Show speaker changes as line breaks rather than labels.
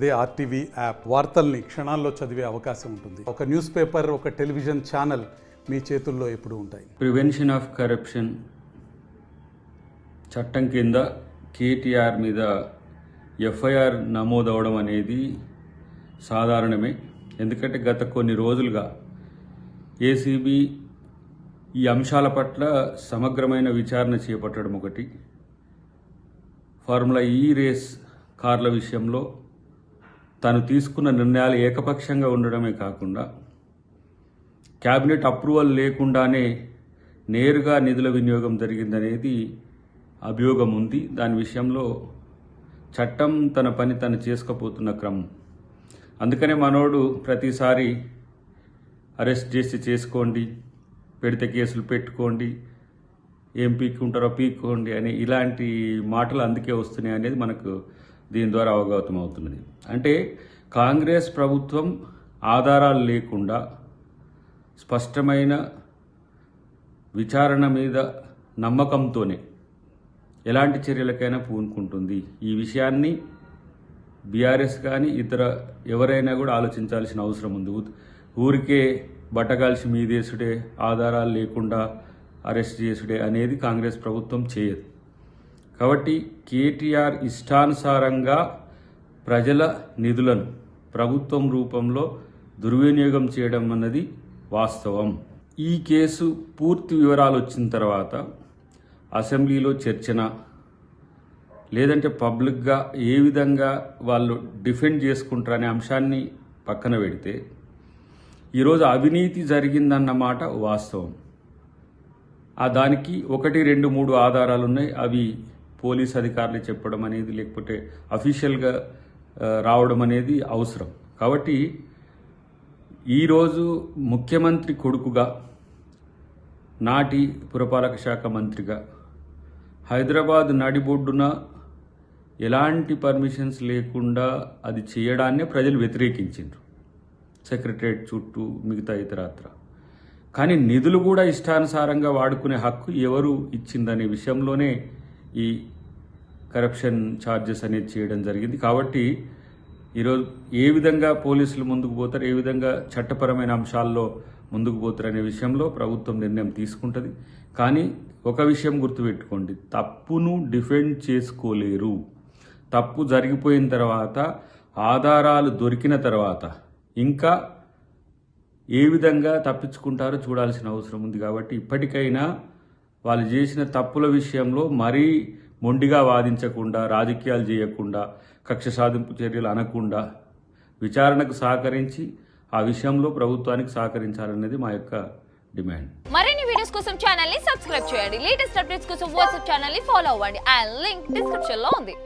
అదే RTV app వార్తల్ని క్షణాల్లో చదివే అవకాశం ఉంటుంది. ఒక న్యూస్ పేపర్, ఒక టెలివిజన్ ఛానల్ మీ చేతుల్లో ఎప్పుడూ ఉంటాయి.
ప్రివెన్షన్ ఆఫ్ కరప్షన్ చట్టం కింద కేటీఆర్ మీద ఎఫ్ఐఆర్ నమోదవడం అనేది సాధారణమే. ఎందుకంటే గత కొన్ని రోజులుగా ఏసీబీ ఈ అంశాల పట్ల సమగ్రమైన విచారణ చేపట్టడం ఒకటి, ఫార్ములా ఈ రేస్ కార్ల విషయంలో తాను తీసుకున్న నిర్ణయాలు ఏకపక్షంగా ఉండడమే కాకుండా క్యాబినెట్ అప్రూవల్ లేకుండానే నేరుగా నిధుల వినియోగం జరిగిందనేది అభియోగం ఉంది. దాని విషయంలో చట్టం తన పని తను చేసుకుపోతున్న క్రమం. అందుకనే మనోడు ప్రతిసారి అరెస్ట్ చేసి చేసుకోండి, పెడితే కేసులు పెట్టుకోండి, ఏం పీక్కుంటారో పీక్కోండి అని ఇలాంటి మాటలు అందుకే వస్తున్నాయి అనేది మనకు దీని ద్వారా అవగతం అవుతున్నది. అంటే కాంగ్రెస్ ప్రభుత్వం ఆధారాలు లేకుండా స్పష్టమైన విచారణ మీద నమ్మకంతోనే ఎలాంటి చర్యలకైనా పూనుకుంటుంది. ఈ విషయాన్ని బీఆర్ఎస్ కానీ ఇతర ఎవరైనా కూడా ఆలోచించాల్సిన అవసరం ఉంది. ఊరికే బట్టగాల్సి మీదేసుడే, ఆధారాలు లేకుండా అరెస్ట్ చేసుడే అనేది కాంగ్రెస్ ప్రభుత్వం చేయదు. కాబట్టి కేటీఆర్ ఇష్టానుసారంగా ప్రజల నిధులను ప్రభుత్వం రూపంలో దుర్వినియోగం చేయడం అన్నది వాస్తవం. ఈ కేసు పూర్తి వివరాలు వచ్చిన తర్వాత అసెంబ్లీలో చర్చన, లేదంటే పబ్లిక్గా ఏ విధంగా వాళ్ళు డిఫెండ్ చేసుకుంటారనే అంశాన్ని పక్కన పెడితే ఈరోజు అవినీతి జరిగిందన్నమాట వాస్తవం. దానికి 1, 2, 3 ఆధారాలు ఉన్నాయి. అవి పోలీస్ అధికారులు చెప్పడం అనేది, లేకపోతే అఫీషియల్గా రావడం అనేది అవసరం. కాబట్టి ఈరోజు ముఖ్యమంత్రి కొడుకుగా, నాటి పురపాలక శాఖ మంత్రిగా హైదరాబాద్ నడిబొడ్డున ఎలాంటి పర్మిషన్స్ లేకుండా అది చేయడాన్నే ప్రజలు వ్యతిరేకించారు, సెక్రటరియట్ చుట్టూ మిగతా ఇతరత్ర. కానీ నిధులు కూడా ఇష్టానుసారంగా వాడుకునే హక్కు ఎవరు ఇచ్చిందనే విషయంలోనే ఈ కరప్షన్ ఛార్జెస్ అనేది చేయడం జరిగింది. కాబట్టి ఈరోజు ఏ విధంగా పోలీసులు ముందుకు పోతారు, ఏ విధంగా చట్టపరమైన అంశాల్లో ముందుకు పోతారు అనే విషయంలో ప్రభుత్వం నిర్ణయం తీసుకుంటుంది. కానీ ఒక విషయం గుర్తుపెట్టుకోండి, తప్పును డిఫెండ్ చేసుకోలేరు. తప్పు జరిగిపోయిన తర్వాత, ఆధారాలు దొరికిన తర్వాత ఇంకా ఏ విధంగా తప్పించుకుంటారో చూడాల్సిన అవసరం ఉంది. కాబట్టి ఇప్పటికైనా వాళ్ళు చేసిన తప్పుల విషయంలో మరీ మొండిగా వాదించకుండా, రాజకీయాలు చేయకుండా, కక్ష సాధింపు చర్యలు అనకుండా విచారణకు సహకరించి ఆ విషయంలో ప్రభుత్వానికి సహకరించాలనేది మా యొక్క డిమాండ్.
మరిన్ని వీడియోస్ కోసం ఛానల్ ని సబ్స్క్రైబ్ చేయండి. లేటెస్ట్ అప్డేట్స్ కోసం వాట్సాప్ ఛానల్ ని ఫాలో అవ్వండి. ఆ లింక్ డిస్క్రిప్షన్ లో ఉంది.